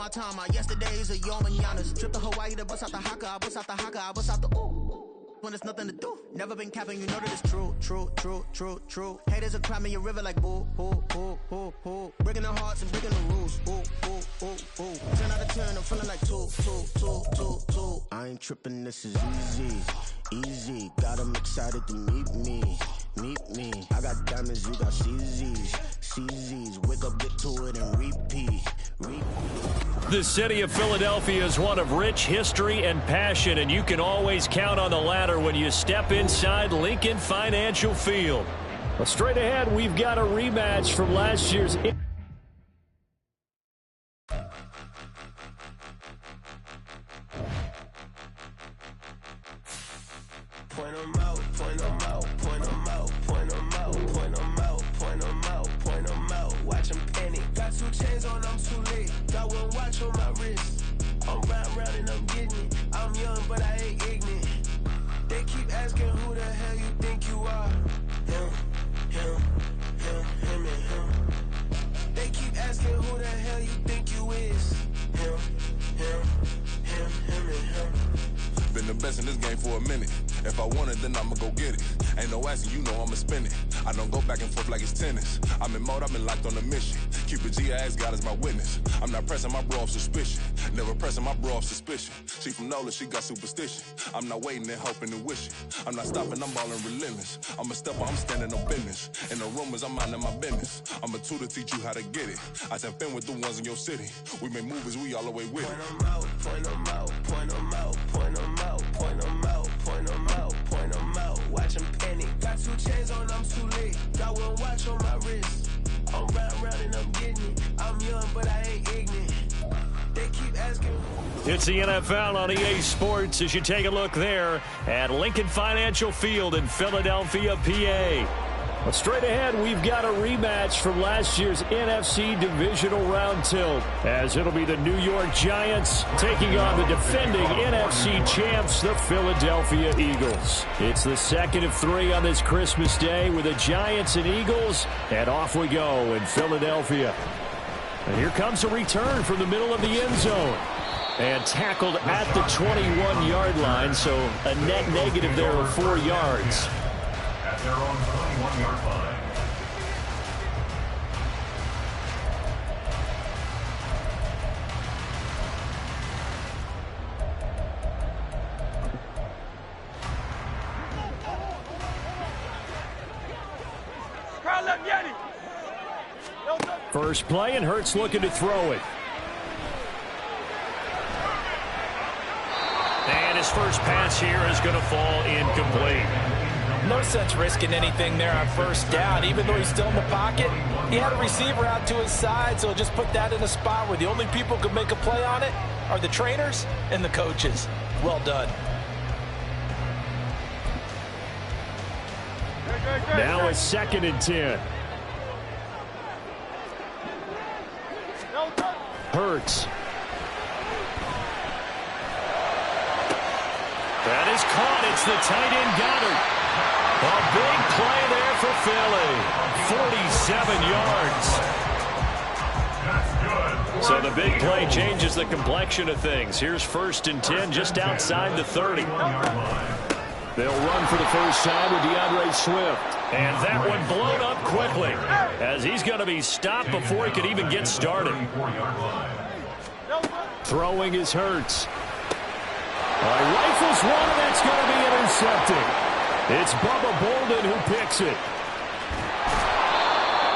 my time. My yesterdays are your mananas. Trip to Hawaii to bust out the haka. I bust out the haka. I bust out the ooh. When there's nothing to do. Never been capping, you know that it's true, true, true, true, true. Haters are crying in your river like boo, boo, boo, boo, boo. Breaking their hearts and breaking the rules. Ooh, ooh, ooh, ooh. 10 out of 10, I'm feeling like 2, 2, 2, 2, 2. I ain't tripping, this is easy, easy. Got them excited to meet me, meet me. I got diamonds, you got CZs, CZs. Wake up, get to it, and repeat, repeat. The city of Philadelphia is one of rich history and passion, and you can always count on the latter when you step inside Lincoln Financial Field. Well, straight ahead, we've got a rematch from last year's... Point them out, point them out, point them out, point them out, point them out, point them out, point them out. Watch them panic. Got 2 chains on, I'm too late. Got 1 watch on my wrist. I'm round and I'm getting it. I'm young, but I ain't ignorant. They keep asking who the hell you think you are. Him, him, him, him, and him. They keep asking who the hell you think you is. Him, him, him, him, and him. Been the best in this game for a minute. If I want it, then I'ma go get it. Ain't no asking, you know I'ma spin it. I don't go back and forth like it's tennis. I'm in mode, I've been locked on a mission. Cupid G, I ask God as my witness. I'm not pressing my bro off suspicion. Never pressing my bro off suspicion. She from NOLA, she got superstition. I'm not waiting and hoping and wishing. I'm not stopping, I'm balling relentless. I'm a stepper, I'm standing on business. In the rumors, I'm minding my business. I'm a tutor, teach you how to get it. I said, fin with the ones in your city. We make movies, we all the way with it. Point them out, point them out, point them out, point them out, point them out, point them out, point them out. Watch them panic. Got 2 chains on, I'm too late. Got 1 watch on my wrist. I'm round and I'm getting it. I'm young, but I ain't ignorant. They keep asking. It's the NFL on EA Sports as you take a look there at Lincoln Financial Field in Philadelphia, PA. Well, straight ahead, we've got a rematch from last year's NFC Divisional Round tilt, as it'll be the New York Giants taking on the defending NFC champs, the Philadelphia Eagles. It's the second of 3 on this Christmas Day with the Giants and Eagles, and off we go in Philadelphia. And here comes a return from the middle of the end zone. And tackled at the 21-yard line, so a net negative there of 4 yards. At their own 21-yard line. First play, and Hurts looking to throw it. And his first pass here is going to fall incomplete. No sense risking anything there on first down. Even though he's still in the pocket, he had a receiver out to his side, so just put that in a spot where the only people who could make a play on it are the trainers and the coaches. Well done. Now it's 2nd and 10. Hurts. That is caught. It's the tight end Goddard. A big play there for Philly. 47 yards. So the big play changes the complexion of things. Here's 1st and 10 just outside the 30. They'll run for the first time with DeAndre Swift. And that one blown up quickly as he's going to be stopped before he could even get started. Throwing is Hurts. Rifles one, and that's going to be intercepted. It's Bubba Bolden who picks it.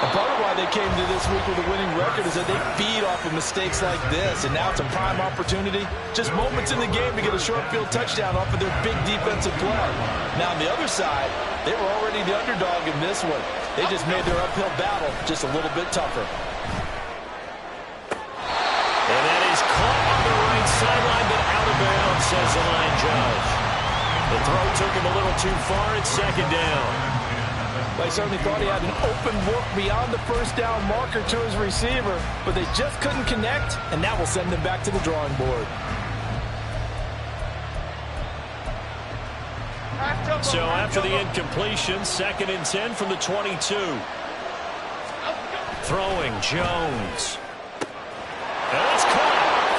A part of why they came to this week with a winning record is that they feed off of mistakes like this, and now it's a prime opportunity. Just moments in the game to get a short field touchdown off of their big defensive play. Now on the other side, they were already the underdog in this one. They just made their uphill battle just a little bit tougher. And that is caught on the right sideline, but out of bounds, says the line judge. The throw took him a little too far. It's 2nd down. They certainly thought he had an open look beyond the first down marker to his receiver, but they just couldn't connect, and that will send them back to the drawing board. So after the incompletion, 2nd and 10 from the 22. Throwing Jones. And it's caught.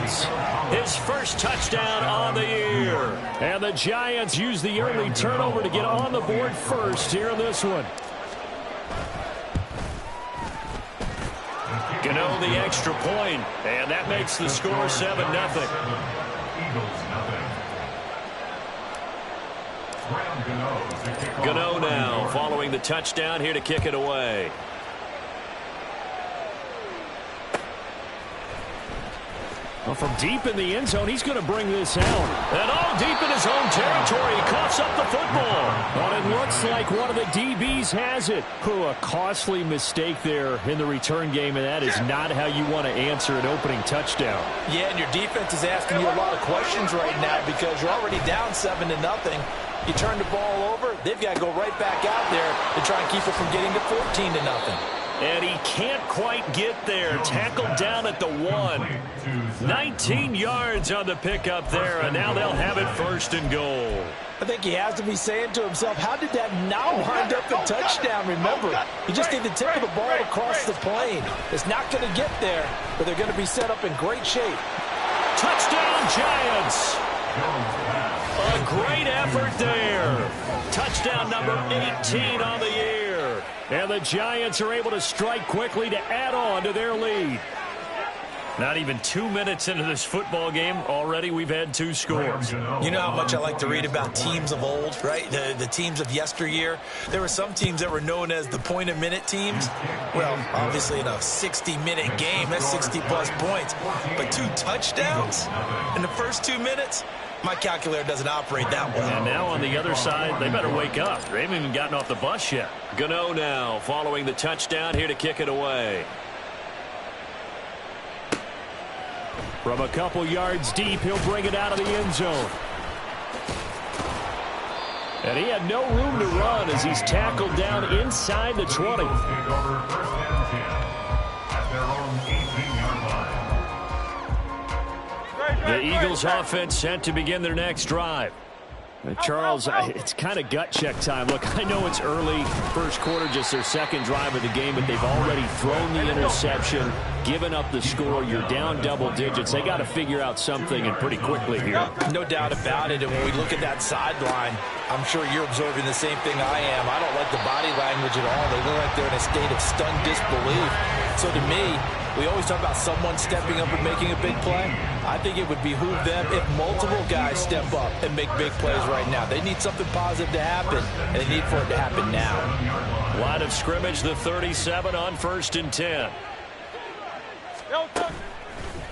Giants. His first touchdown on the year. And the Giants use the early turnover to get on the board first here in this one. Gano the extra point, and that makes the score 7-0. Gano now following the touchdown here to kick it away. Well, from deep in the end zone, he's going to bring this out. And all deep in his own territory, he coughs up the football. Well, it looks like one of the DBs has it. A costly mistake there in the return game, and that is not how you want to answer an opening touchdown. Yeah, and your defense is asking you a lot of questions right now because you're already down 7-0. You turn the ball over, they've got to go right back out there to try and keep it from getting to 14-0. And he can't quite get there. Tackled down at the 1. 19 yards on the pickup there, and now they'll have it first and goal. I think he has to be saying to himself, how did that now wind up a touchdown? Remember, you just need the tip of the ball across the plane. It's not going to get there, but they're going to be set up in great shape. Touchdown, Giants! A great effort there. Touchdown number 18 on the year. And the Giants are able to strike quickly to add on to their lead. Not even 2 minutes into this football game, already we've had 2 scores. You know how much I like to read about teams of old, right? The teams of yesteryear. There were some teams that were known as the point-a-minute teams. Well, obviously in a 60-minute game, that's 60-plus points. But 2 touchdowns in the first 2 minutes? My calculator doesn't operate that well. And now on the other side, they better wake up. They haven't even gotten off the bus yet. Gano now following the touchdown here to kick it away. From a couple yards deep, he'll bring it out of the end zone. And he had no room to run as he's tackled down inside the 20. The Eagles offense set to begin their next drive. Charles, it's kind of gut check time. Look, I know it's early, first quarter, just their second drive of the game, but they've already thrown the interception, given up the score. You're down double digits. They got to figure out something, and pretty quickly here. No doubt about it. And when we look at that sideline, I'm sure you're observing the same thing I am. I don't like the body language at all. They look like they're in a state of stunned disbelief. So to me, we always talk about someone stepping up and making a big play. I think it would behoove them if multiple guys step up and make big plays right now. They need something positive to happen, and they need for it to happen now. Line of scrimmage, the 37 on 1st and 10.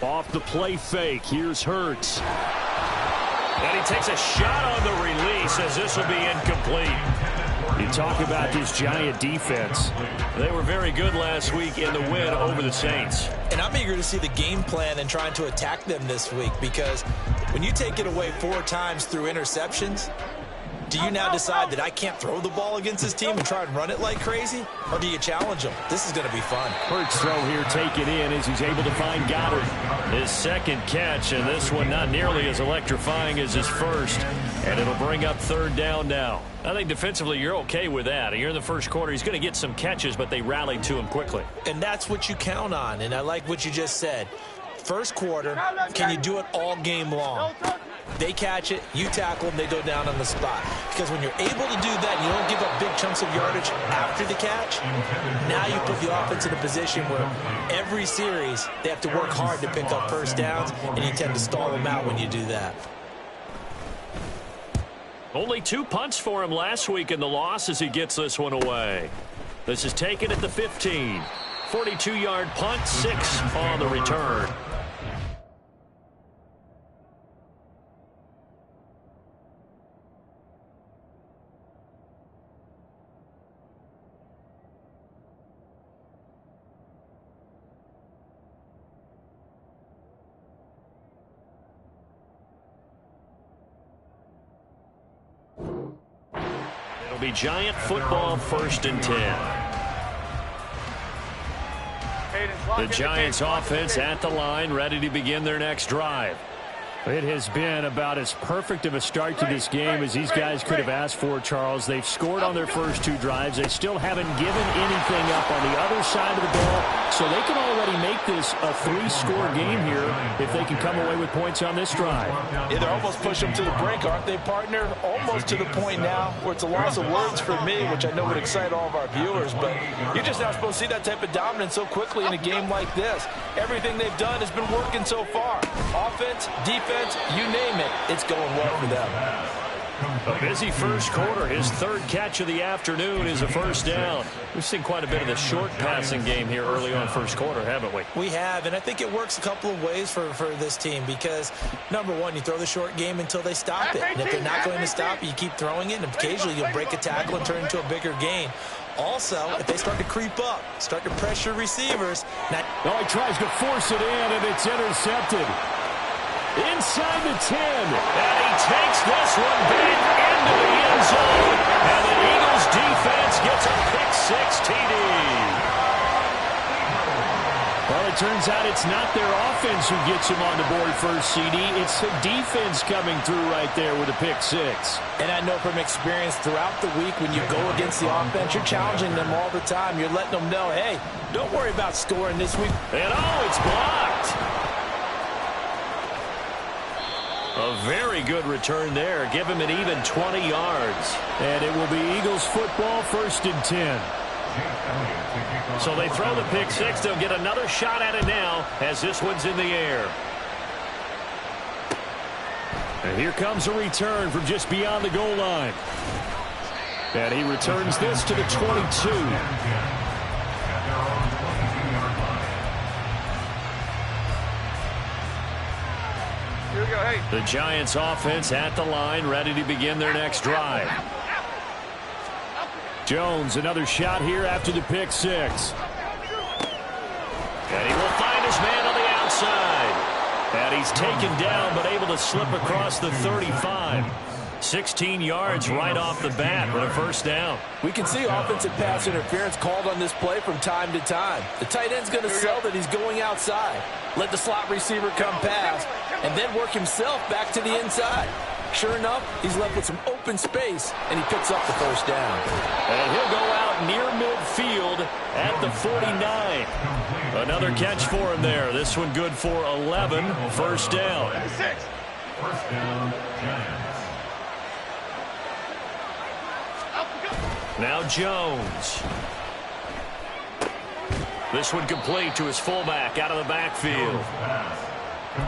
Off the play fake, here's Hurts. And he takes a shot on the release as this will be incomplete. You talk about this Giant defense. They were very good last week in the win over the Saints. And I'm eager to see the game plan and trying to attack them this week, because when you take it away 4 times through interceptions, do you now decide that I can't throw the ball against this team and try and run it like crazy? Or do you challenge them? This is going to be fun. Hurts throw here taken in as he's able to find Goddard. His second catch, and this one not nearly as electrifying as his first. And it'll bring up 3rd down now. I think defensively you're okay with that. You're in the first quarter. He's going to get some catches, but they rallied to him quickly. And that's what you count on, and I like what you just said. First quarter, can you do it all game long? They catch it, you tackle them, they go down on the spot. Because when you're able to do that, you don't give up big chunks of yardage after the catch, now you put the offense in a position where every series they have to work hard to pick up first downs, and you tend to stall them out when you do that. Only 2 punts for him last week in the loss as he gets this one away. This is taken at the 15. 42-yard punt, 6 on the return. It'll be Giant football, 1st and 10. The Giants offense at the line, ready to begin their next drive. It has been about as perfect of a start to this game as these guys could have asked for, Charles. They've scored on their first 2 drives. They still haven't given anything up on the other side of the ball, so they can already make this a 3-score game here if they can come away with points on this drive. Yeah, they're almost pushing them to the brink, aren't they, partner? Almost to the point now where it's a loss of words for me, which I know would excite all of our viewers, but you're just not supposed to see that type of dominance so quickly in a game like this. Everything they've done has been working so far. Offense, defense, you name it, it's going well for them. A busy first quarter. His 3rd catch of the afternoon is a first down. We've seen quite a bit of the short passing game here early on first quarter, haven't we? We have, and I think it works a couple of ways for this team because, number one, you throw the short game until they stop it. And if they're not going to stop it, you keep throwing it, and occasionally you'll break a tackle and turn it into a bigger gain. Also, if they start to creep up, start to pressure receivers. Now he tries to force it in, and it's intercepted. Inside the 10. And he takes this one back into the end zone. And the Eagles defense gets a pick-6 TD. Well, it turns out it's not their offense who gets them on the board first, CD. It's the defense coming through right there with a pick-6. And I know from experience throughout the week when you go against the offense, you're challenging them all the time. You're letting them know, hey, don't worry about scoring this week. And it's blocked. A very good return there. Give him an even 20 yards. And it will be Eagles football, 1st and 10. So they throw the pick-6. They'll get another shot at it now as this one's in the air. And here comes a return from just beyond the goal line. And he returns this to the 22. The Giants offense at the line, ready to begin their next drive. Jones, another shot here after the pick-6. And he will find his man on the outside. And he's taken down, but able to slip across the 35. 16 yards right off the bat with a first down. We can see offensive pass interference called on this play from time to time. The tight end's going to sell that he's going outside. Let the slot receiver come past, and then work himself back to the inside. Sure enough, he's left with some open space, and he picks up the first down. And he'll go out near midfield at the 49. Another catch for him there. This one good for 11. First down. First down, Giants. Now Jones. This one complete to his fullback out of the backfield.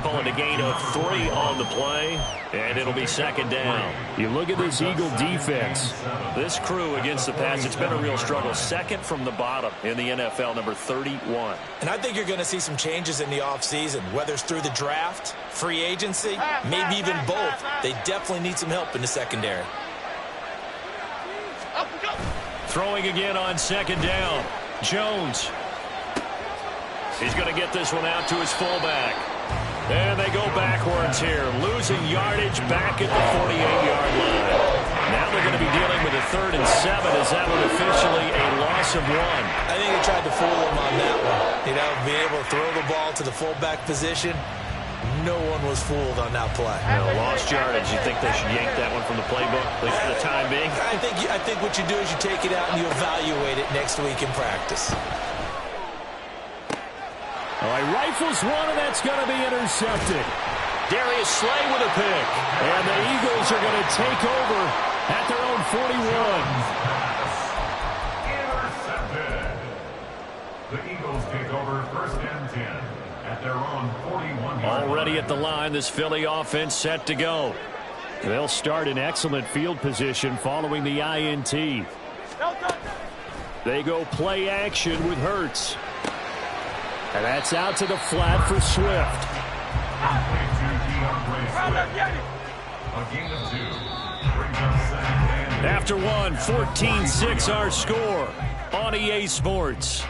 Calling a gain of 3 on the play, and it'll be second down. You look at this Eagle defense. This crew against the pass, it's been a real struggle. Second from the bottom in the NFL, number 31. And I think you're going to see some changes in the offseason, whether it's through the draft, free agency, maybe even both. They definitely need some help in the secondary. Throwing again on second down. Jones. He's going to get this one out to his fullback. And they go backwards here, losing yardage back at the 48-yard line. Now they're going to be dealing with a 3rd and 7 as that one officially a loss of 1. I think they tried to fool him on that one. You know, being able to throw the ball to the fullback position. No one was fooled on that play. No, lost yardage. You think they should yank that one from the playbook, at least for the time being? I think what you do is you take it out and you evaluate it next week in practice. All right, rifles one, and that's going to be intercepted. Darius Slay with a pick. And the Eagles are going to take over at their own 41. Intercepted. The Eagles take over 1st and 10 at their own 41-yard Already at the line, this Philly offense set to go. They'll start in excellent field position following the INT. They go play action with Hurts. And that's out to the flat for Swift. A gain of 2 brings us second and After one, 14-6 our score on EA Sports.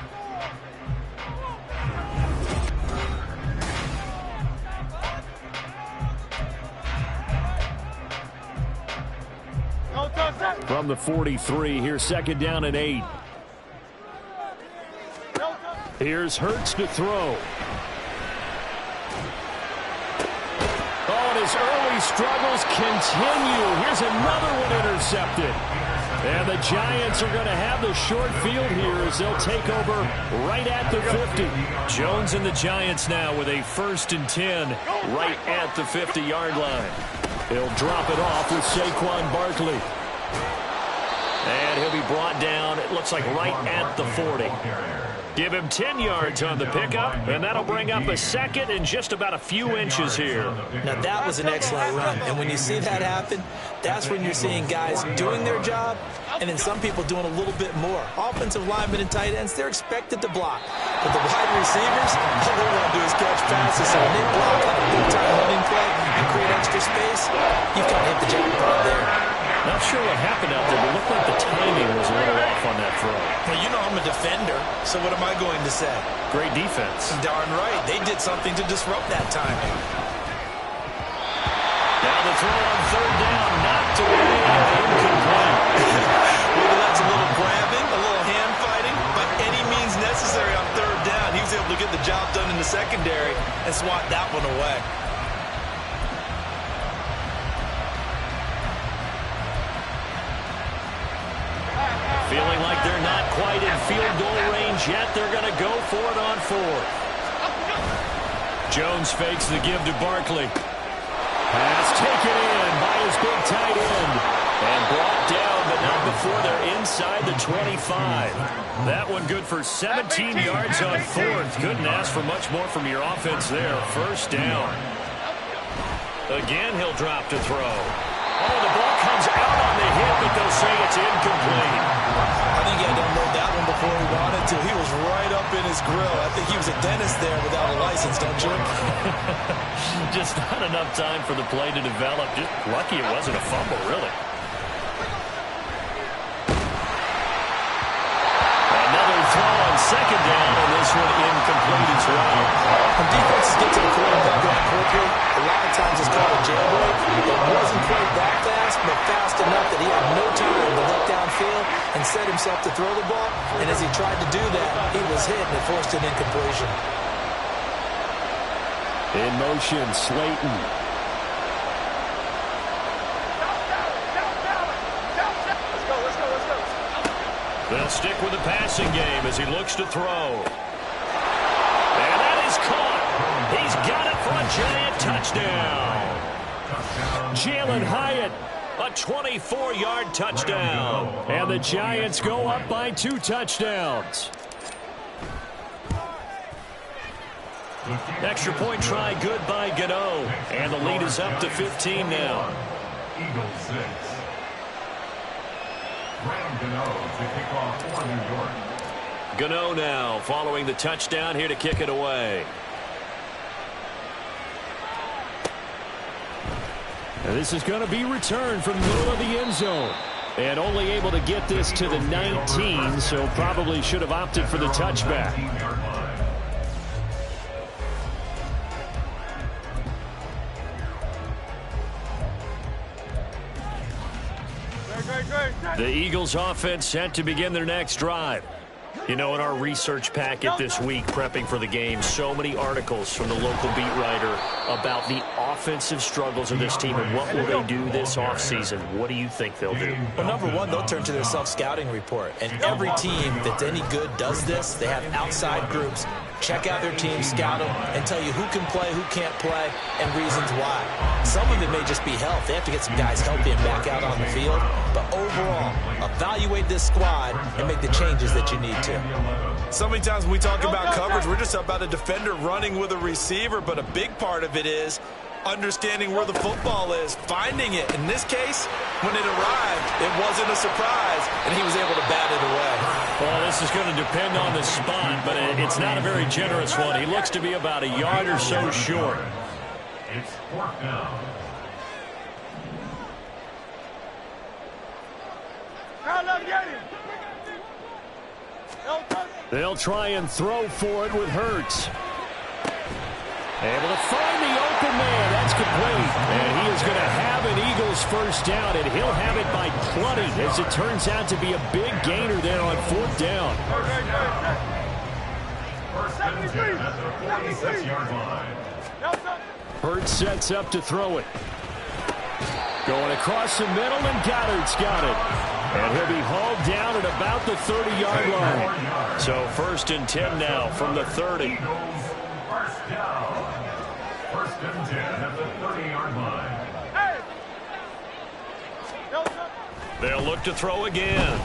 From the 43, here's second down and 8. Here's Hurts to throw. Oh, and his early struggles continue. Here's another one intercepted. And the Giants are going to have the short field here as they'll take over right at the 50. Jones and the Giants now with a 1st and 10 right at the 50-yard line. He'll drop it off with Saquon Barkley. And he'll be brought down, it looks like right at the 40. Give him 10 yards on the pickup, and that'll bring up a 2nd and just about a few inches here. Now, that was an excellent run, and when you see that happen, that's when you're seeing guys doing their job, and then some people doing a little bit more. Offensive linemen and tight ends, they're expected to block. But the wide receivers, all they want to do is catch passes. So when they block on a big-time running play and create extra space, you've got to hit the jackpot there. Not sure what happened out there, but it looked like the timing was a little off on that throw. Well, you know I'm a defender, so what am I going to say? Great defense. Darn right. They did something to disrupt that timing. Now the throw on 3rd down, knocked away and incomplete. Maybe that's a little grabbing, a little hand fighting, by any means necessary on 3rd down. He was able to get the job done in the secondary and swat that one away. Feeling like they're not quite in field goal range yet. They're going to go for it on 4th. Jones fakes the give to Barkley. Pass taken in by his big tight end. And brought down, but not before they're inside the 25. That one good for 17 yards on 4th. Couldn't ask for much more from your offense there. 1st down. Again, he'll drop to throw. Oh, the ball comes out on the hit, but they'll say it's incomplete. I think he had to unload that one before he wanted to. He was right up in his grill. I think he was a dentist there without a license, don't you? Just not enough time for the play to develop. Just lucky it wasn't a fumble, really. Another throw on 2nd down, and this one incomplete as well. When defenses get to the quarterback that quickly, a lot of times it's called a jailbreak. It wasn't quite that fast, but fast enough that he had no time to look downfield and set himself to throw the ball. And as he tried to do that, he was hit and it forced an incompletion. In motion, Slayton. They'll stick with the passing game as he looks to throw. And that is caught. He's got it for a giant touchdown. Jalen Hyatt, a 24-yard touchdown. And the Giants go up by 2 touchdowns. Extra point try good by Gano. And the lead is up to 15 now. Eagles 6. Graham Gano to kick off for New York. Gano now following the touchdown here to kick it away. And this is going to be returned from the middle of the end zone. And only able to get this to the 19, so probably should have opted for the touchback. The Eagles offense set to begin their next drive. You know, in our research packet this week, prepping for the game, so many articles from the local beat writer about the offensive struggles of this team and what will they do this offseason. What do you think they'll do? Well, number one, they'll turn to their self-scouting report. And every team that's any good does this. They have outside groups. Check out their team, scout them, and tell you who can play, who can't play, and reasons why. Some of it may just be health. They have to get some guys healthy and back out on the field. But overall, evaluate this squad and make the changes that you need to. So many times when we talk about coverage, we're just about a defender running with a receiver, but a big part of it is understanding where the football is, finding it. In this case, when it arrived, it wasn't a surprise, and he was able to bat it away. Well, this is going to depend on the spot, but it's not a very generous one. He looks to be about a yard or so short. It's 4th down. They'll try and throw for it with Hurts. Able to find the open man. That's complete. And he is going to have an Eagles first down, and he'll have it by plenty, as it turns out to be a big gainer there on 4th down. First and 10 at the 46-yard line. Hurts sets up to throw it. Going across the middle, and Goddard's got it. And he'll be hauled down at about the 30-yard line. So 1st and 10 now from the 30. First down. 1st and 10 at the 30-yard line. They'll look to throw again.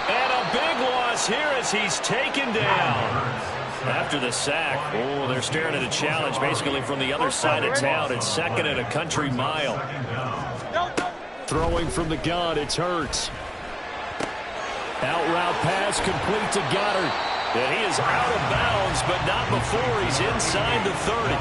And a big loss here as he's taken down. After the sack, they're staring at a challenge basically from the other side of town. It's 2nd and a country mile. Throwing from the gun, it's Hurts. Out route pass complete to Goddard. And he is out of bounds, but not before he's inside the 30.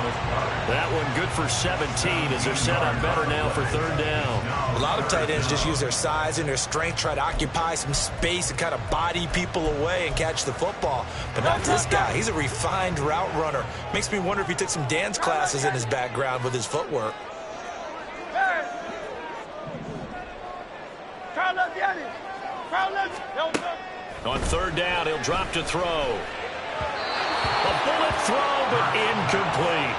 That one good for 17 as they're set up better now for 3rd down. A lot of tight ends just use their size and their strength, try to occupy some space and kind of body people away and catch the football. But not this guy. He's a refined route runner. Makes me wonder if he took some dance classes in his background with his footwork. On 3rd down, he'll drop to throw. A bullet throw, but incomplete.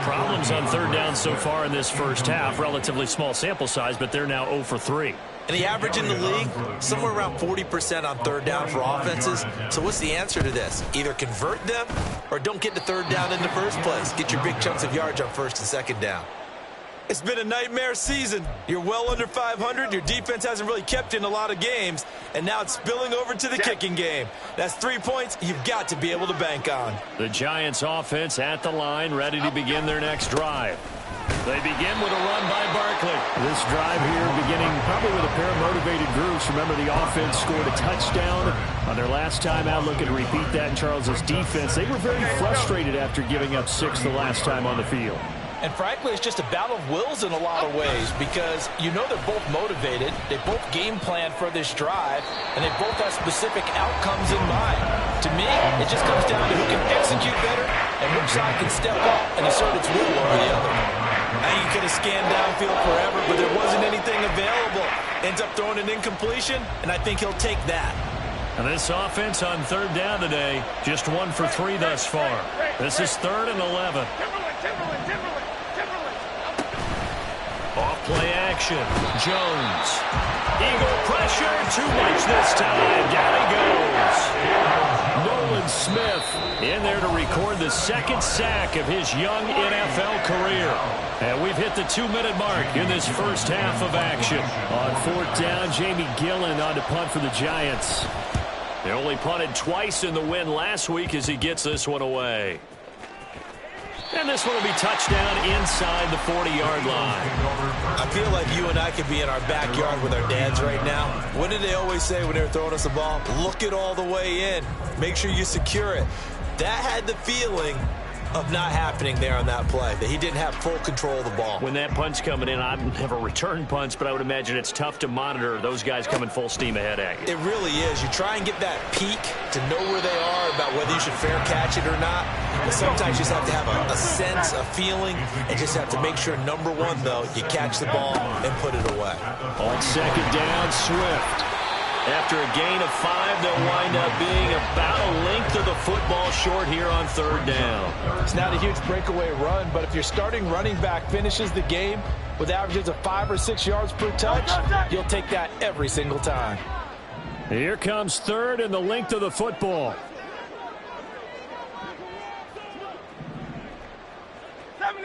Problems on 3rd down so far in this first half. Relatively small sample size, but they're now 0 for 3. And the average in the league, somewhere around 40% on 3rd down for offenses. So what's the answer to this? Either convert them or don't get to 3rd down in the first place. Get your big chunks of yards on 1st and 2nd down. It's been a nightmare season. You're well under 500. Your defense hasn't really kept in a lot of games. And now it's spilling over to the kicking game. That's 3 points you've got to be able to bank on. The Giants offense at the line, ready to begin their next drive. They begin with a run by Barkley. This drive here beginning probably with a pair of motivated groups. Remember, the offense scored a touchdown on their last time out. Looking to repeat that in Charles's defense. They were very frustrated after giving up 6 the last time on the field. And frankly, it's just a battle of wills in a lot of ways because you know they're both motivated. They both game plan for this drive, and they both have specific outcomes in mind. To me, it just comes down to who can execute better and which side can step up and assert its will over the other. Now, you could have scanned downfield forever, but there wasn't anything available. Ends up throwing an incompletion, and I think he'll take that. And this offense on 3rd down today, just 1 for 3 thus far. This is 3rd and 11. Off play action. Jones. Eagle pressure. Too much this time. Down he goes. Nolan Smith in there to record the 2nd sack of his young NFL career. And we've hit the 2-minute mark in this first half of action. On 4th down, Jamie Gillen on to punt for the Giants. They only punted twice in the win last week as he gets this one away. And this one will be touchdown inside the 40-yard line. I feel like you and I could be in our backyard with our dads right now. What did they always say when they were throwing us the ball? Look it all the way in. Make sure you secure it. That had the feeling of not happening there on that play, that he didn't have full control of the ball. When that punt's coming in, I've never returned punts, but I would imagine it's tough to monitor those guys coming full steam ahead at you. It really is. You try and get that peek to know where they are about whether you should fair catch it or not. But sometimes you just have to have a sense, a feeling, and just have to make sure, number one, though, you catch the ball and put it away. On 2nd down, Swift. After a gain of 5, they'll wind up being about a length of the football short here on 3rd down. It's not a huge breakaway run, but if your starting running back finishes the game with averages of 5 or 6 yards per touch, you'll take that every single time. Here comes 3rd and the length of the football.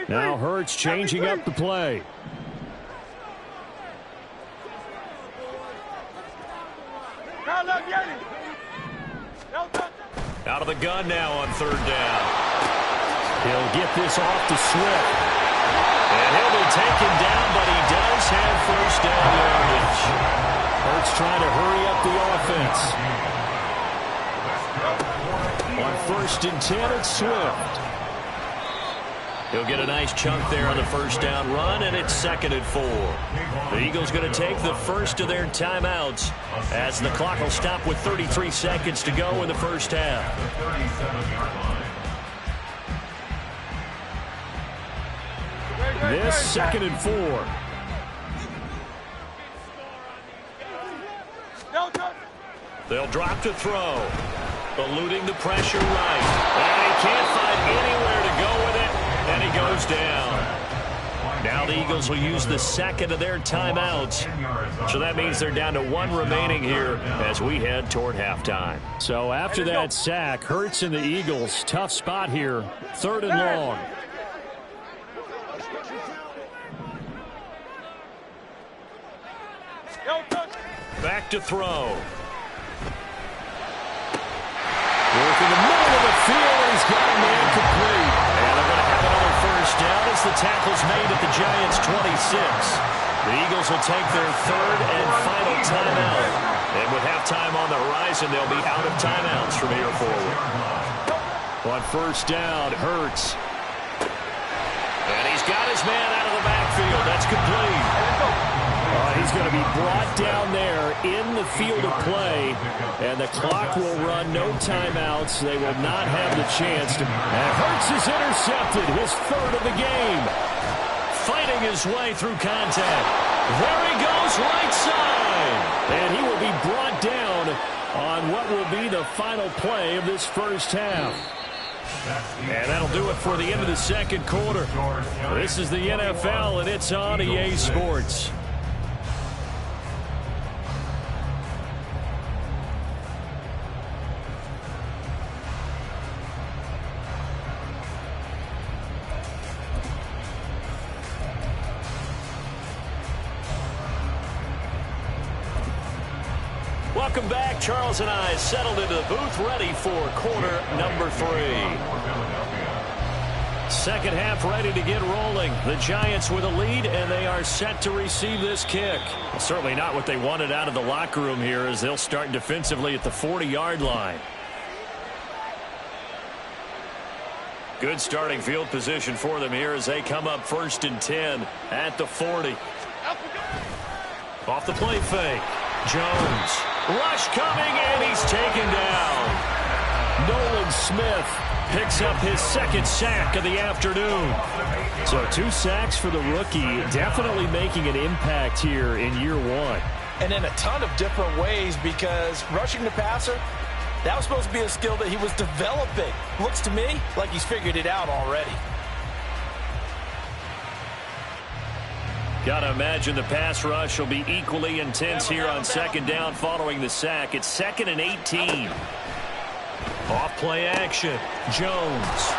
Now Hurts changing up the play. Out of the gun now on 3rd down. He'll get this off to Swift. And he'll be taken down, but he does have 1st down yardage. Hurts trying to hurry up the offense. On 1st and 10, it's Swift. He'll get a nice chunk there on the 1st down run, and it's 2nd and 4. The Eagles going to take the first of their timeouts as the clock will stop with 33 seconds to go in the first half. This 2nd and 4. They'll drop to throw. Eluding the pressure right. And he can't find anywhere to go with it. And he goes first down. Now the Eagles will use the second of their timeouts. So that means they're down to one remaining here as we head toward halftime. So after that sack, Hurts and the Eagles, tough spot here. 3rd and long. Back to throw. Work in the middle of the field, and he's got a man complete. And they're going to have another first down as the tackle's made at the Giants' 26. The Eagles will take their 3rd and final timeout. And with halftime on the horizon, they'll be out of timeouts from here forward. On first down, Hurts. And he's got his man out of the backfield. That's complete. He's going to be brought down there in the field of play, and the clock will run, no timeouts. They will not have the chance to. And Hurts is intercepted, his 3rd of the game. Fighting his way through contact. There he goes, right side. And he will be brought down on what will be the final play of this first half. And that'll do it for the end of the second quarter. This is the NFL, and it's on EA Sports. Welcome back. Charles and I settled into the booth, ready for quarter number 3. Second half ready to get rolling. The Giants with a lead, and they are set to receive this kick. Well, certainly not what they wanted out of the locker room here, as they'll start defensively at the 40-yard line. Good starting field position for them here as they come up 1st and 10 at the 40. Off the play fake. Jones. Rush coming, and he's taken down. Nolan Smith picks up his 2nd sack of the afternoon. So 2 sacks for the rookie, definitely making an impact here in year 1. And in a ton of different ways, because rushing the passer, that was supposed to be a skill that he was developing. Looks to me like he's figured it out already. Got to imagine the pass rush will be equally intense here on 2nd down following the sack. It's 2nd and 18. Off play action. Jones.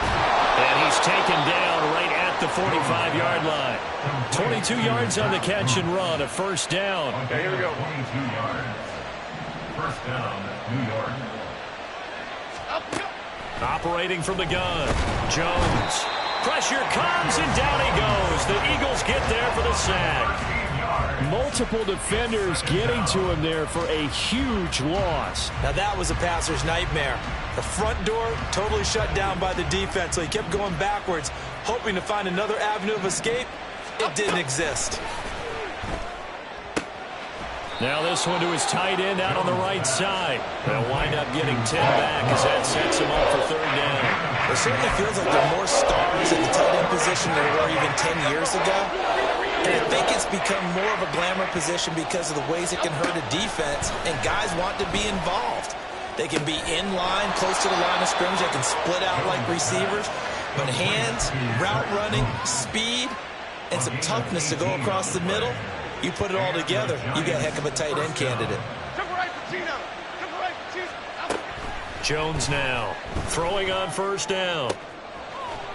And he's taken down right at the 45-yard line. 22 yards on the catch and run, a first down. Okay, here we go. 22 yards. First down, New York. Operating from the gun. Jones. Pressure comes, and down he goes. The Eagles get there for the sack. Multiple defenders getting to him there for a huge loss. Now that was a passer's nightmare. The front door totally shut down by the defense, so he kept going backwards, hoping to find another avenue of escape. It didn't exist. Now this one to his tight end out on the right side. They'll wind up getting 10 back as that sets him up for 3rd down. It certainly feels like there are more stars at the tight end position than there were even 10 years ago. And I think it's become more of a glamour position because of the ways it can hurt a defense, and guys want to be involved. They can be in line, close to the line of scrimmage. They can split out like receivers. But hands, route running, speed, and some toughness to go across the middle, you put it all together, you got a heck of a tight end candidate. Jones now throwing on first down.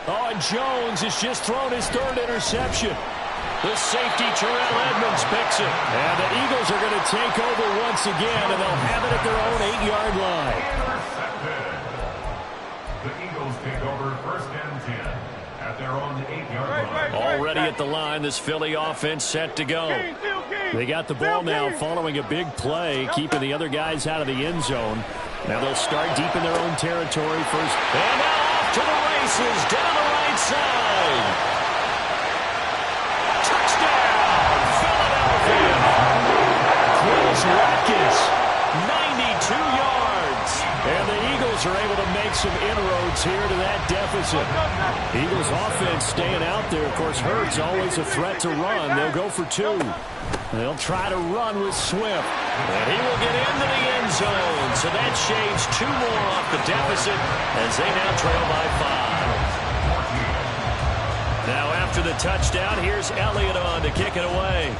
Oh, and Jones has just thrown his 3rd interception. The safety, Terrell Edmonds, picks it. And the Eagles are going to take over once again, and they'll have it at their own 8-yard line. The Eagles take over 1st and 10 at their own 8-yard line. Already at the line, this Philly offense set to go. They got the ball now following a big play, keeping the other guys out of the end zone. Now they'll start deep in their own territory first. And now off to the races, down the right side. Touchdown, Philadelphia. Chris Watkins, 92 yards. And the Eagles are able to make some inroads here to that deficit. Eagles offense staying out there. Of course, Hurts always a threat to run. They'll go for 2. They'll try to run with Swift. And he will get into the end zone. So that shaves 2 more off the deficit as they now trail by 5. Now touchdown. Here's Elliott on to kick it away.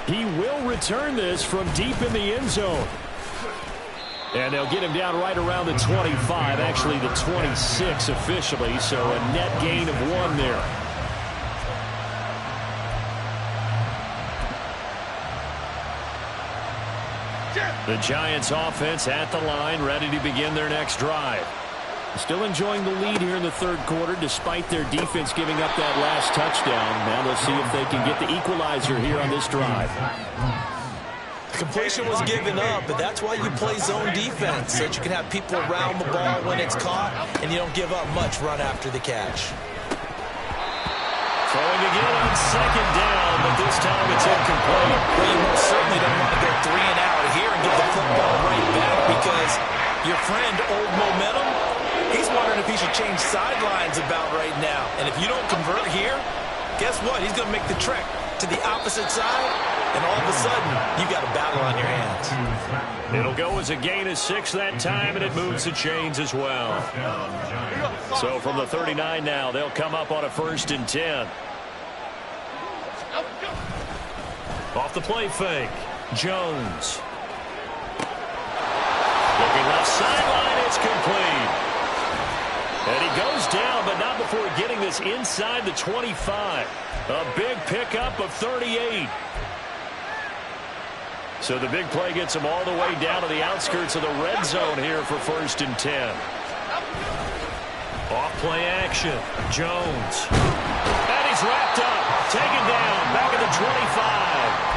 He will return this from deep in the end zone. And they'll get him down right around the 25, actually the 26 officially, so a net gain of 1 there. The Giants offense at the line, ready to begin their next drive. Still enjoying the lead here in the third quarter, despite their defense giving up that last touchdown. Now they'll see if they can get the equalizer here on this drive. Completion was given up, but that's why you play zone defense, so that you can have people around the ball when it's caught, and you don't give up much run after the catch. Throwing again on second down, but this time it's incomplete. Well, you most certainly don't want to go 3 and out here and get the football right back, because your friend, Old Momentum, he's wondering if he should change sidelines about right now. And if you don't convert here, guess what? He's going to make the trek to the opposite side, and all of a sudden, you got a battle on your hands. It'll go as a gain of 6 that time, and it moves the chains as well. So from the 39 now, they'll come up on a 1st and 10. Off the play fake, Jones. Looking left sideline, it's complete. And he goes down, but not before getting this inside the 25. A big pickup of 38. So the big play gets him all the way down to the outskirts of the red zone here for 1st and 10. Off play action, Jones. And he's wrapped up, taken down, back at the 25.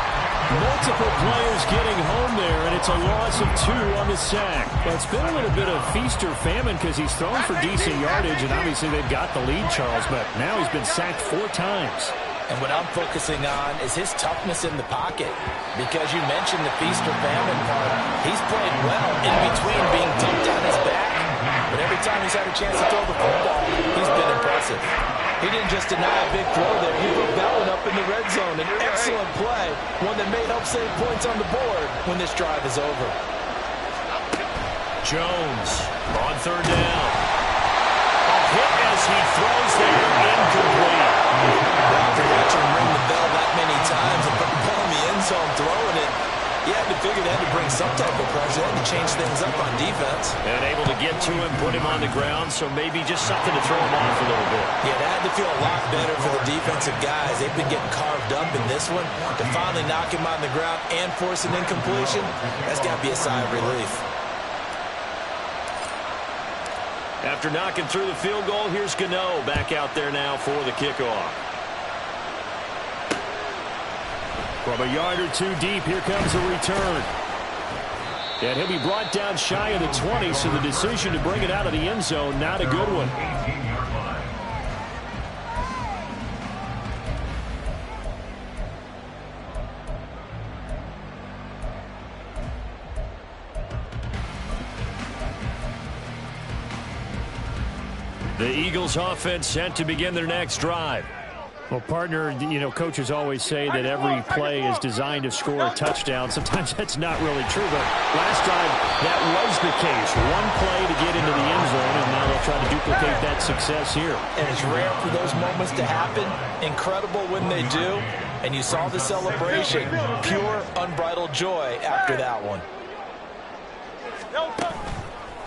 Multiple players getting home there, and it's a loss of 2 on the sack. Well, it's been a little bit of feast or famine because he's thrown for decent yardage, and obviously they've got the lead, Charles, but now he's been sacked 4 times. And what I'm focusing on is his toughness in the pocket, because you mentioned the feast or famine part. He's played well in between being dumped on his back, but every time he's had a chance to throw the football, he's been impressive. He didn't just deny a big throw there. He broke that one up in the red zone. An excellent play, one that may help save points on the board when this drive is over. Jones on 3rd down. A hit as he throws there, incomplete. After watching him ring the bell that many times and put the ball in the end zone throwing it, you had to figure they had to bring some type of pressure. They had to change things up on defense. And able to get to him, put him on the ground, so maybe just something to throw him off a little bit. Yeah, that had to feel a lot better for the defensive guys. They've been getting carved up in this one. To finally knock him on the ground and force an incompletion, that's got to be a sigh of relief. After knocking through the field goal, here's Gano back out there now for the kickoff. From a yard or 2 deep, here comes the return. And he'll be brought down shy of the 20, so the decision to bring it out of the end zone, not a good one. The Eagles offense set to begin their next drive. Well, partner, you know, coaches always say that every play is designed to score a touchdown. Sometimes that's not really true, but last drive, that was the case. One play to get into the end zone, and now they'll try to duplicate that success here. And it's rare for those moments to happen. Incredible when they do. And you saw the celebration. Pure, unbridled joy after that one.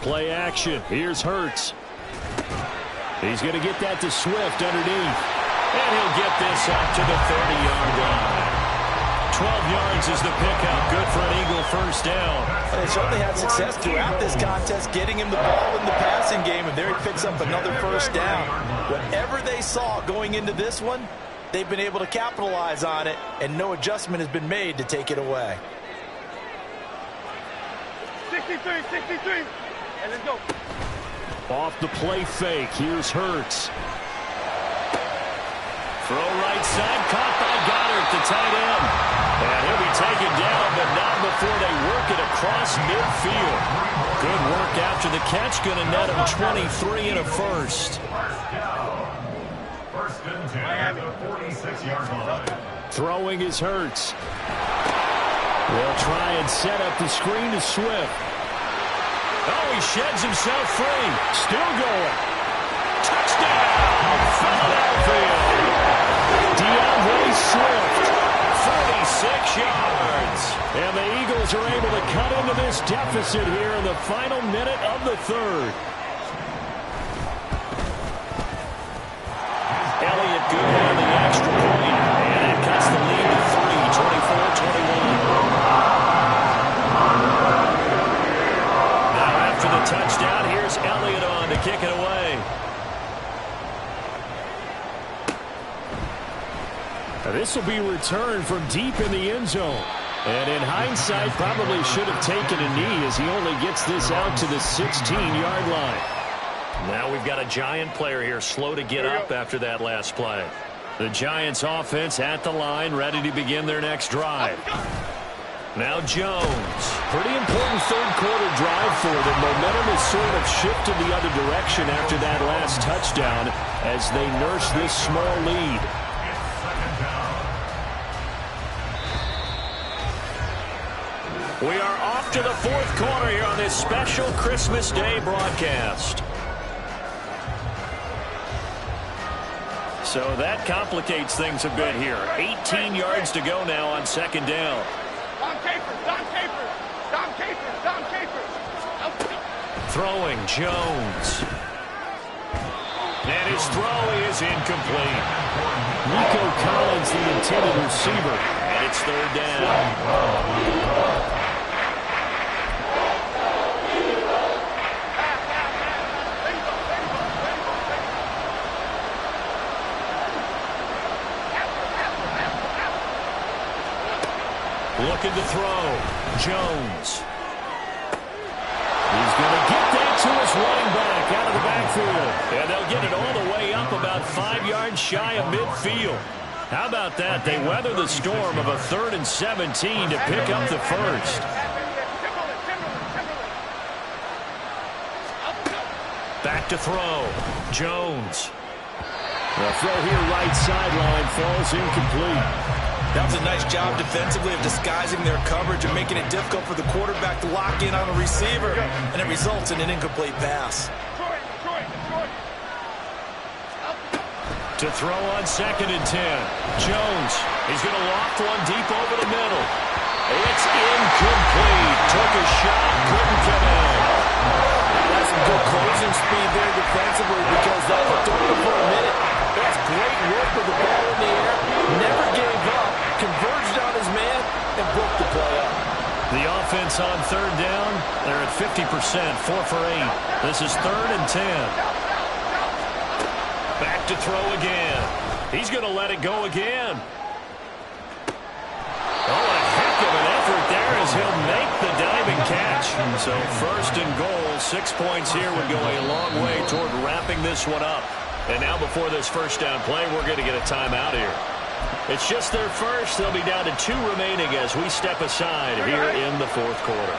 Play action. Here's Hurts. He's going to get that to Swift underneath. And he'll get this up to the 30-yard line. 12 yards is the pickup. Good for an Eagle 1st down. They certainly had success throughout this contest getting him the ball in the passing game, and there he picks up another 1st down. Whatever they saw going into this one, they've been able to capitalize on it, and no adjustment has been made to take it away. 63, and let's go. Off the play fake, here's Hurts. Throw right side, caught by Goddard, the tight end. And he'll be taken down, but not before they work it across midfield. Good work after the catch, going to net him 23 and a 1st. 1st and 10 at the 46-yard line. Throwing is Hurts. They'll try and set up the screen to Swift. Oh, he sheds himself free. Still going. Touchdown, Philadelphia. DeAndre Swift, 46 yards. And the Eagles are able to cut into this deficit here in the final minute of the third. Elliott good on the extra point, and it cuts the lead to 24-21. Now after the touchdown, here's Elliott on to kick it away. This will be returned from deep in the end zone. And in hindsight, probably should have taken a knee as he only gets this out to the 16-yard line. Now we've got a Giant player here slow to get up after that last play. The Giants offense at the line, ready to begin their next drive. Now Jones. Pretty important third-quarter drive for them. Momentum has sort of shifted the other direction after that last touchdown as they nurse this small lead. We are off to the fourth quarter here on this special Christmas Day broadcast. So that complicates things a bit here. 18 yards to go now on second down. Dom Capers. Throwing, Jones. And his throw is incomplete. Nico Collins, the intended receiver. And it's third down. Looking to throw. Jones. He's going to get that to his running back out of the backfield. And they'll get it all the way up about 5 yards shy of midfield. How about that? They weather the storm of a 3rd and 17 to pick up the first. Back to throw. Jones. The throw here right sideline falls incomplete. That was a nice job defensively of disguising their coverage and making it difficult for the quarterback to lock in on the receiver, and it results in an incomplete pass. To throw on 2nd and 10. Jones. He's going to loft one deep over the middle. It's incomplete. Took a shot, couldn't come in. That's some good closing speed there defensively because that was thrown for a minute. That's great work with the ball in the air. Never gave up. Converged on his man and broke the play up. The offense on third down, they're at 50%, 4 for 8. This is 3rd and 10. Back to throw again. He's going to let it go again. Oh, a heck of an effort there as he'll make the diving catch. So 1st and goal, 6 points here would go a long way toward wrapping this one up. And now before this first down play, we're going to get a timeout here. It's just their first. They'll be down to 2 remaining as we step aside here in the fourth quarter.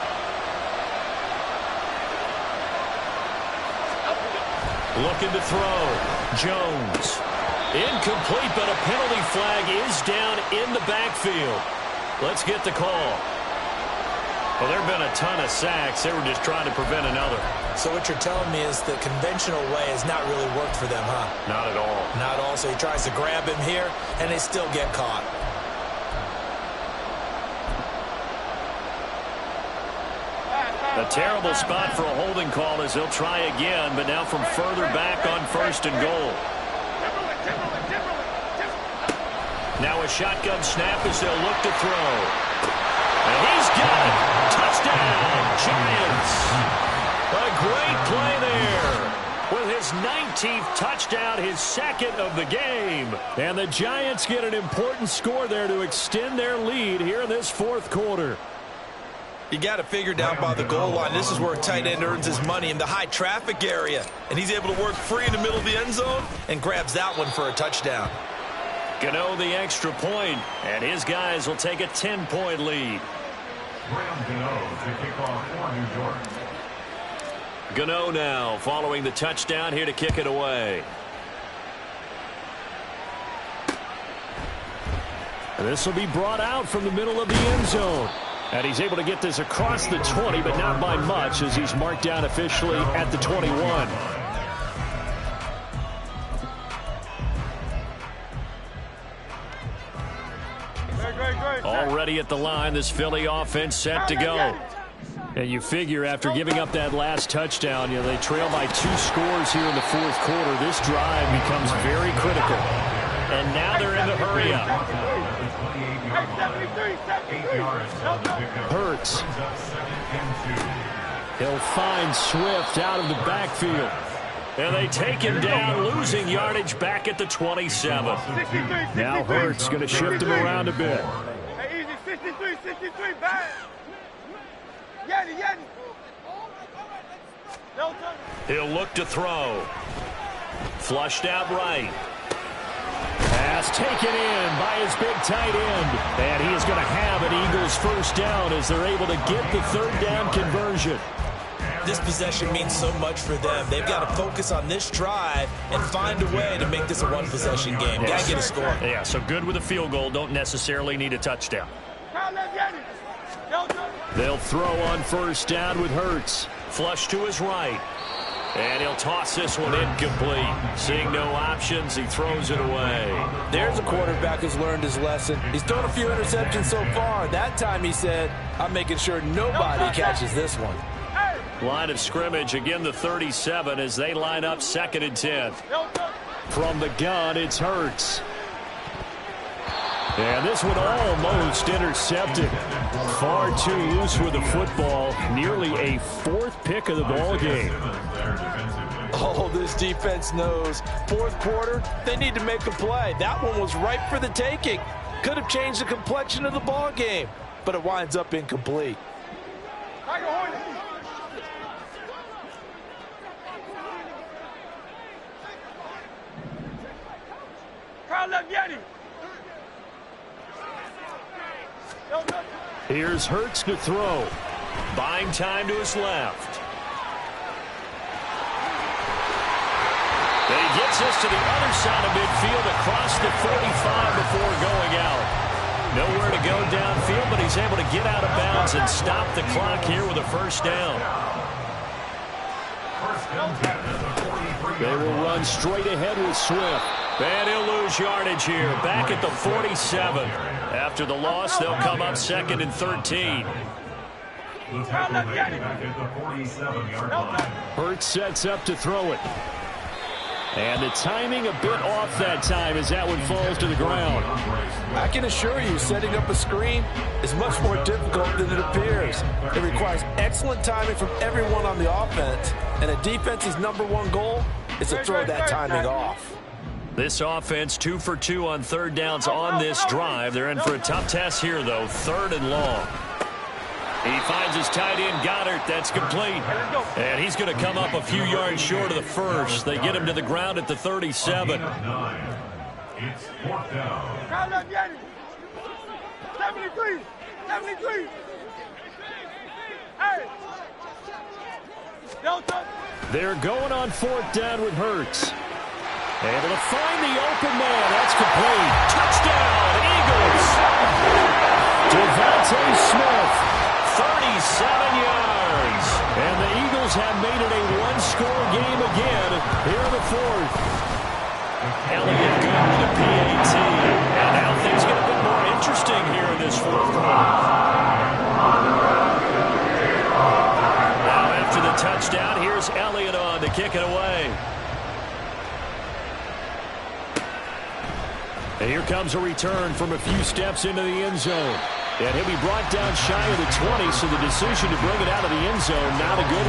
Looking to throw. Jones. Incomplete, but a penalty flag is down in the backfield. Let's get the call. Well, there have been a ton of sacks. They were just trying to prevent another. So what you're telling me is the conventional way has not really worked for them, huh? Not at all. Not at all. So he tries to grab him here, and they still get caught. A terrible spot for a holding call as they'll try again, but now from further back on 1st and goal. Now a shotgun snap as they'll look to throw. And he's got it. Touchdown, Giants. A great play there. With his 19th touchdown, his 2nd of the game. And the Giants get an important score there to extend their lead here in this fourth quarter. You got to figure down by the goal line. This is where a tight end earns his money in the high traffic area. And he's able to work free in the middle of the end zone and grabs that one for a touchdown. Gano the extra point, and his guys will take a 10-point lead. Graham Gano to kick off for New York. Gano now following the touchdown here to kick it away. This will be brought out from the middle of the end zone. And he's able to get this across the 20, but not by much, as he's marked down officially at the 21. Already at the line, this Philly offense set to go. And you figure after giving up that last touchdown, they trail by 2 scores here in the fourth quarter. This drive becomes very critical. And now they're in the hurry up. Hurts. He'll find Swift out of the backfield. And they take him down, losing yardage back at the 27. Now Hurts going to shift him around a bit. Hey, easy, 63, back. Yanni. He'll look to throw. Flushed out right. Pass taken in by his big tight end. And he is going to have an Eagles first down as they're able to get the third down conversion. This possession means so much for them. They've got to focus on this drive and find a way to make this a one-possession game. Got to get a score. Yeah, so good with a field goal. Don't necessarily need a touchdown. They'll throw on first down with Hurts. Flush to his right. And he'll toss this one incomplete. Seeing no options, he throws it away. There's a quarterback who's learned his lesson. He's thrown a few interceptions so far. That time he said, I'm making sure nobody catches this one. Line of scrimmage, again the 37 as they line up 2nd and 10. From the gun, it's Hurts. And this one almost intercepted. Far too loose with the football. Nearly a 4th pick of the ball game. Oh, this defense knows. Fourth quarter, they need to make a play. That one was ripe for the taking. Could have changed the complexion of the ball game, but it winds up incomplete. Here's Hurts to throw. Buying time to his left. He gets us to the other side of midfield across the 45 before going out. Nowhere to go downfield, but he's able to get out of bounds and stop the clock here with a first down. They will run straight ahead with Swift. And he'll lose yardage here, back at the 47. After the loss, they'll come up 2nd and 13. Hurts sets up to throw it. And the timing a bit off that time as that one falls to the ground. I can assure you, setting up a screen is much more difficult than it appears. It requires excellent timing from everyone on the offense, and a defense's #1 goal is to throw that timing off. This offense 2 for 2 on third downs on this drive. They're in for a tough test here, though. 3rd and long. He finds his tight end, Goddard. That's complete. And he's going to come up a few yards short of the first. They get him to the ground at the 37. It's 4th down. 73. Hey. They're going on 4th down with Hurts. Able to find the open man. That's complete. Touchdown, Eagles. Devontae Smith, 37 yards. And the Eagles have made it a one-score game again here in the 4th. Elliott good with the PAT. And now things get a bit more interesting here in this 4th quarter. Now after the touchdown, here's Elliott on to kick it away. And here comes a return from a few steps into the end zone. And he'll be brought down shy of the 20, so the decision to bring it out of the end zone, not a good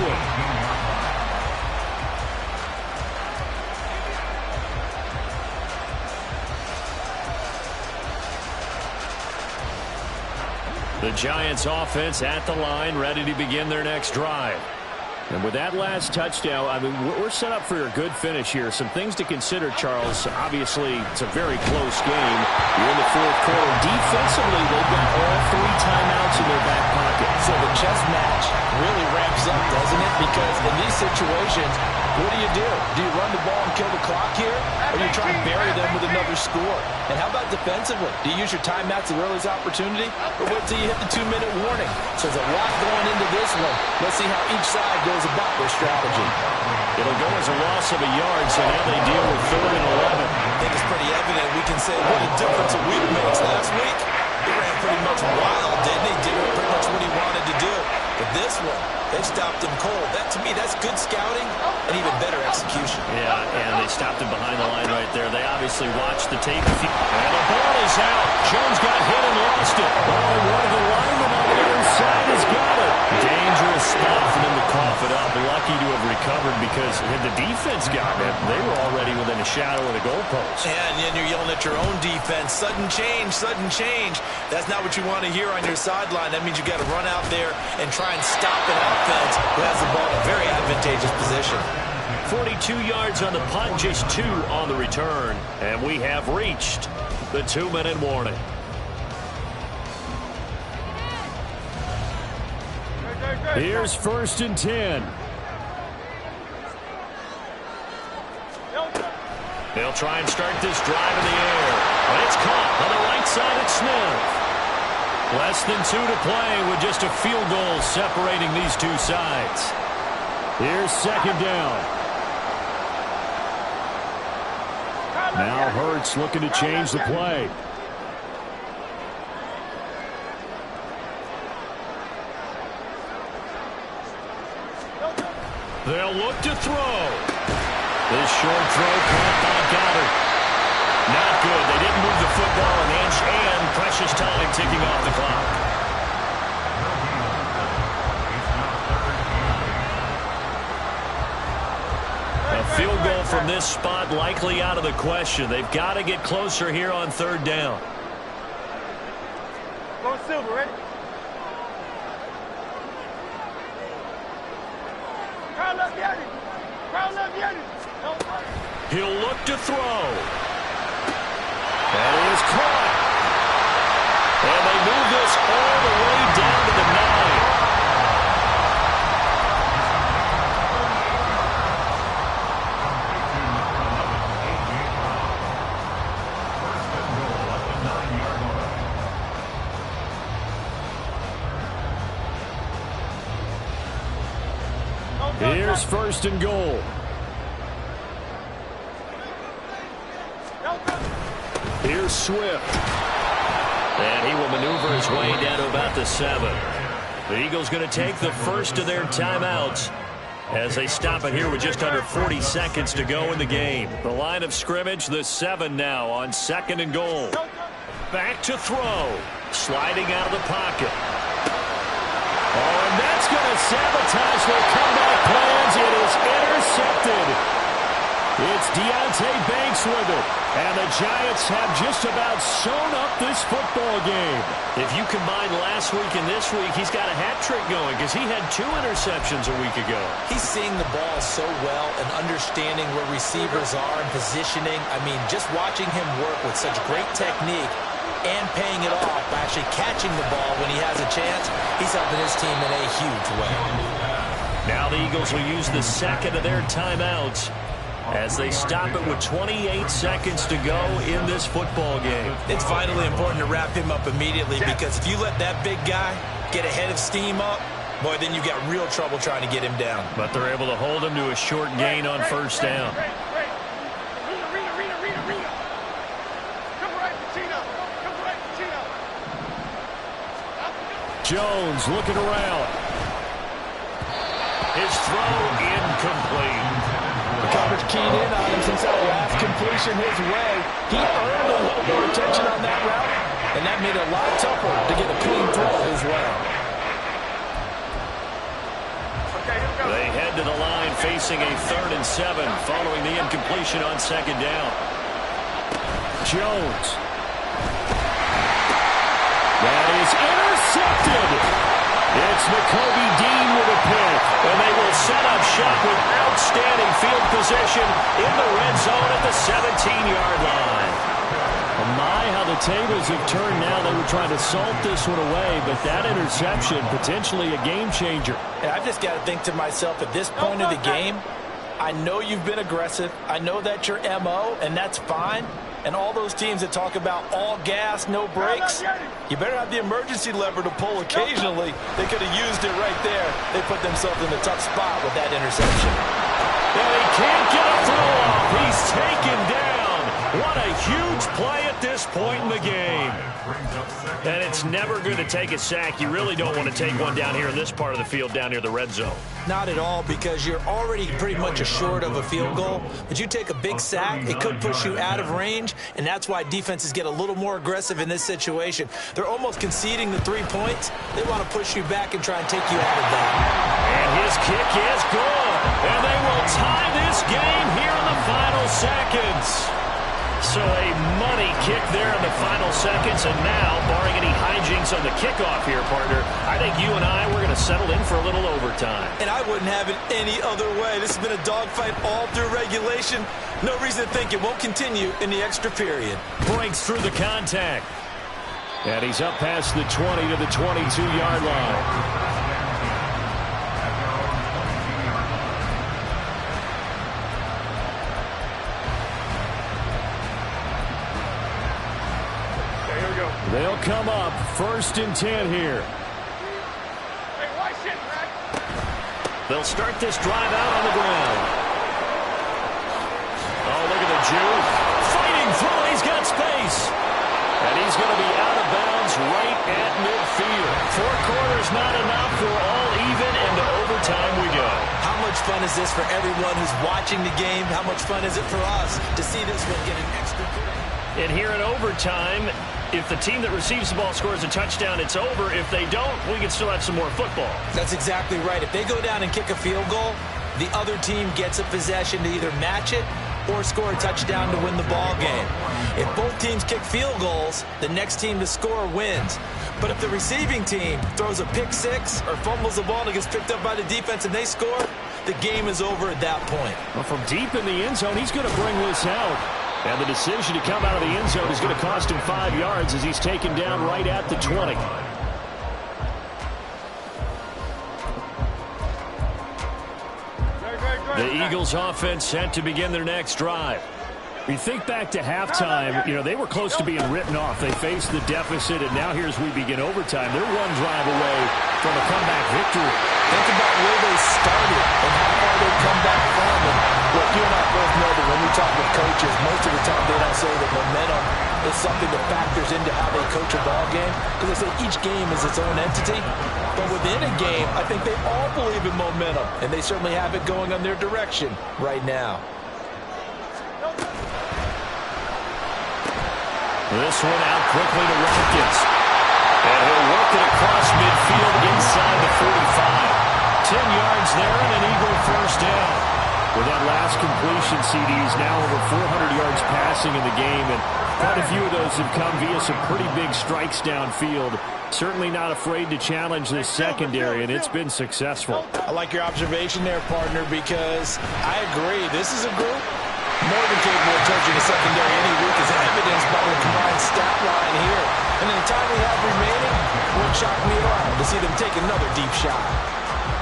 one. The Giants offense at the line, ready to begin their next drive. And with that last touchdown, I mean, we're set up for a good finish here. Some things to consider, Charles. Obviously, it's a very close game. You're in the fourth quarter. Defensively, they've got all 3 timeouts in their back pocket. So the chess match really ramps up, doesn't it? Because in these situations, what do? Do you run the ball and kill the clock here? Or do you try and bury them with another score? And how about defensively? Do you use your timeouts at the earliest opportunity? Or wait till you hit the 2-minute warning? So there's a lot going into this one. Let's see how each side goes about their strategy. It'll go as a loss of a yard, so now they deal with 3rd and 11. I think it's pretty evident. We can say what a difference a week makes. Last week, he ran pretty much wild, didn't he? Did pretty much what he wanted to do. But this one, they stopped him cold. That, to me, that's good scouting and even better execution. Yeah, and they stopped him behind the line right there. They obviously watched the tape. And the ball is out. Jones got hit and lost it. Oh, one of the linemen on the other side has got it. Dangerous spot for them to cough it up. Lucky to have recovered because had the defense gotten it, they were already within a shadow of the goalpost. And then you're yelling at your own defense. Sudden change, sudden change. That's not what you want to hear on your sideline. That means you got to run out there and try and stop an offense who has the ball in a very advantageous position. 42 yards on the punt, just 2 on the return. And we have reached the 2-minute warning. Here's 1st and 10. They'll try and start this drive in the air. And it's caught on the right side at Smith. Less than 2 to play with just a field goal separating these two sides. Here's 2nd down. Now Hurts looking to change the play. They'll look to throw. This short throw caught by Goddard. Not good. They didn't move the football an inch, and precious time ticking off the clock. A field goal from this spot likely out of the question. They've got to get closer here on 3rd down. Go Silver, ready? Crowd left the edge. Crowd left the edge. He'll look to throw. That is caught. And they move this all the way down to the 9. Here's 1st and goal. Here's Swift. And he will maneuver his way down to about the 7. The Eagles going to take the first of their timeouts as they stop it here with just under 40 seconds to go in the game. The line of scrimmage, the 7 now on 2nd and goal. Back to throw. Sliding out of the pocket. Oh, and that's going to sabotage their comeback plans. It is intercepted. It's Deonte Banks with it. And the Giants have just about sewn up this football game. If you combine last week and this week, he's got a hat trick going because he had 2 interceptions a week ago. He's seeing the ball so well and understanding where receivers are and positioning. I mean, just watching him work with such great technique and paying it off by actually catching the ball when he has a chance, he's helping his team in a huge way. Now the Eagles will use the 2nd of their timeouts as they stop it with 28 seconds to go in this football game. It's vitally important to wrap him up immediately because if you let that big guy get ahead of steam up, boy, then you got real trouble trying to get him down. But they're able to hold him to a short gain on 1st down. Jones looking around. His throw incomplete. The coverage keyed in on him since that last completion his way. He earned a little more attention on that route, and that made it a lot tougher to get a clean throw his way. They head to the line facing a 3rd and 7 following the incompletion on 2nd down. Jones. That is intercepted. It's Nakobe Dean with a pick, and they will set shot with outstanding field position in the red zone at the 17-yard line. My, how the tables have turned now. They were trying to salt this one away, but that interception, potentially a game changer. And I've just got to think to myself, at this point of the game, I know you've been aggressive. I know that's your MO, and that's fine. And all those teams that talk about all gas, no brakes, you better have the emergency lever to pull occasionally. They could have used it right there. They put themselves in a tough spot with that interception. And he can't get a throw off. He's taken down. What a huge play at this point in the game. And it's never going to take a sack. You really don't want to take one down here in this part of the field, down near the red zone. Not at all, because you're already pretty much assured of a field goal. But you take a big sack, it could push you out of range, and that's why defenses get a little more aggressive in this situation. They're almost conceding the 3 points. They want to push you back and try and take you out of that. And his kick is good. And they will tie this game here in the final seconds. So a money kick there in the final seconds, and now, barring any hijinks on the kickoff here, partner, I think you and I, we're going to settle in for a little overtime. And I wouldn't have it any other way. This has been a dogfight all through regulation. No reason to think it won't continue in the extra period. Breaks through the contact. And he's up past the 20 to the 22-yard line. They'll come up 1st and 10 here. Hey, watch it, Brad. They'll start this drive out on the ground. Oh, look at the Jew. Fighting through. He's got space. And he's going to be out of bounds right at midfield. 4 quarters not enough. We're all even, and to overtime we go. How much fun is this for everyone who's watching the game? How much fun is it for us to see this one get an extra point? And here in overtime, if the team that receives the ball scores a touchdown, it's over. If they don't, we can still have some more football. That's exactly right. If they go down and kick a field goal, the other team gets a possession to either match it or score a touchdown to win the ball game. If both teams kick field goals, the next team to score wins. But if the receiving team throws a pick six or fumbles the ball and it gets picked up by the defense and they score, the game is over at that point. Well, from deep in the end zone, he's going to bring this out. And the decision to come out of the end zone is going to cost him 5 yards as he's taken down right at the 20. The Eagles offense set to begin their next drive. You think back to halftime, they were close to being written off. They faced the deficit, and now here's we begin overtime. They're one drive away from a comeback victory. Think about where they started and how far they've come back from. And look, you and I both know that when we talk with coaches, most of the time they don't say that momentum is something that factors into how they coach a ball game, because they say each game is its own entity. But within a game, I think they all believe in momentum, and they certainly have it going on their direction right now. This one out quickly to Watkins. And he'll work it across midfield inside the 45. 10 yards there and an Eagle first down. With that last completion, CD is now over 400 yards passing in the game, and quite a few of those have come via some pretty big strikes downfield. Certainly not afraid to challenge this secondary, and it's been successful. I like your observation there, partner, because I agree. This is a group more than capable of touching a secondary any week, as evidenced by the combined stat line here. And in the time we have remaining, it won't shock me at all to see them take another deep shot.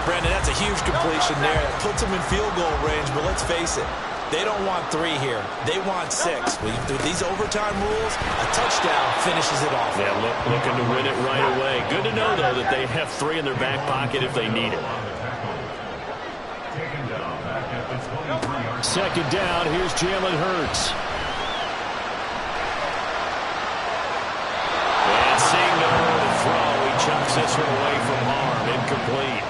Brandon, that's a huge completion there. That puts them in field goal range, but let's face it, they don't want 3 here. They want 6. With these overtime rules, a touchdown finishes it off. Yeah, looking to win it right away. Good to know, though, that they have 3 in their back pocket if they need it. Second down, here's Jalen Hurts. And seeing nowhere to throw, he chucks this one away from harm. Incomplete.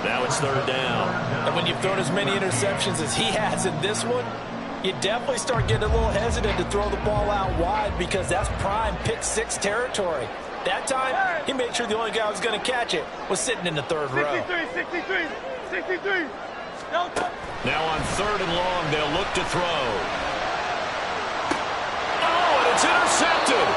Now it's third down. And when you've thrown as many interceptions as he has in this one, you definitely start getting a little hesitant to throw the ball out wide, because that's prime pick 6 territory. That time, he made sure the only guy who was going to catch it was sitting in the third row. 63. Now on third and long, they'll look to throw. Oh, and it's intercepted.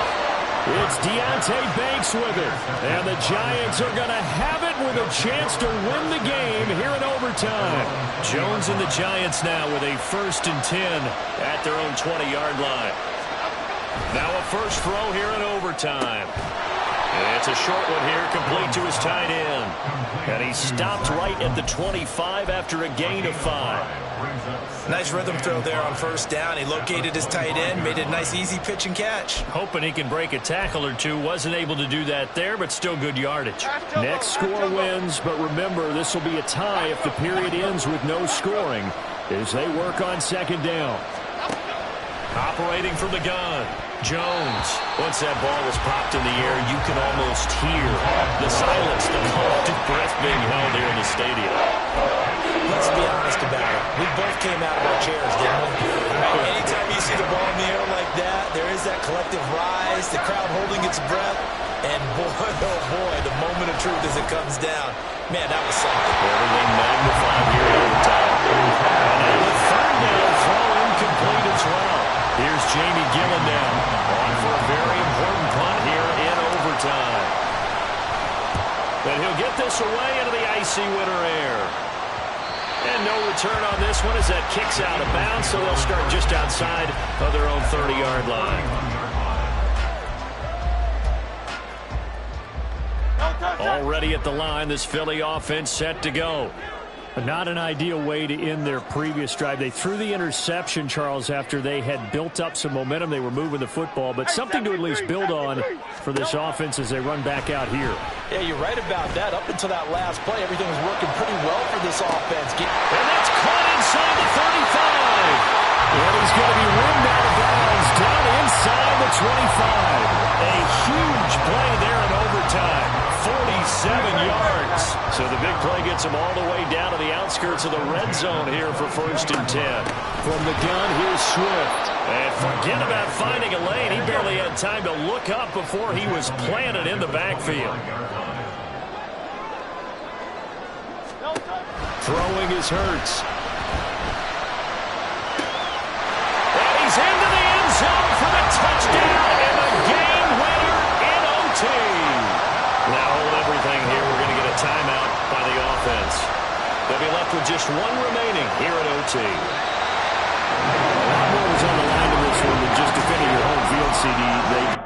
It's Deonte Banks with it. And the Giants are going to have it with a chance to win the game here in overtime. Jones and the Giants now with a 1st and 10 at their own 20-yard line. Now a first throw here in overtime. It's a short one here, complete to his tight end. And he stopped right at the 25 after a gain of 5. Nice rhythm throw there on 1st down. He located his tight end, made a nice easy pitch and catch. Hoping he can break a tackle or two. Wasn't able to do that there, but still good yardage. Next score wins, but remember, this will be a tie if the period ends with no scoring as they work on 2nd down. Operating from the gun, Jones. Once that ball was popped in the air, you can almost hear the silence, the collective breath being held here in the stadium. Let's be honest about it. We both came out of our chairs, didn't we? Anytime you see the ball in the air like that, there is that collective rise, the crowd holding its breath, and boy, oh boy, the moment of truth as it comes down. Man, that was something. Everything magnified here in overtime. And now the 3rd down throw incomplete as well. Here's Jamie Gillen now on for a very important punt here in overtime. And he'll get this away into the icy winter air. And no return on this one as that kicks out of bounds, so they'll start just outside of their own 30-yard line. Already at the line, this Philly offense set to go. Not an ideal way to end their previous drive. They threw the interception, Charles, after they had built up some momentum. They were moving the football, but something to at least build on for this offense as they run back out here. Yeah, you're right about that. Up until that last play, everything was working pretty well for this offense. And that's caught inside the 35. And he's going to be rimmed out of bounds down inside the 25. A huge play there in overtime. 47 yards. So the big play gets him all the way down to the outskirts of the red zone here for 1st and 10. From the gun, here's Swift. And forget about finding a lane. He barely had time to look up before he was planted in the backfield. Throwing is Hurts. And he's into the end zone for the touchdown and the game winner in OT. Now hold everything here. We're going to get a timeout by the offense. They'll be left with just one remaining here at OT. A lot more was on the line in this one than just defending your home field, CD. They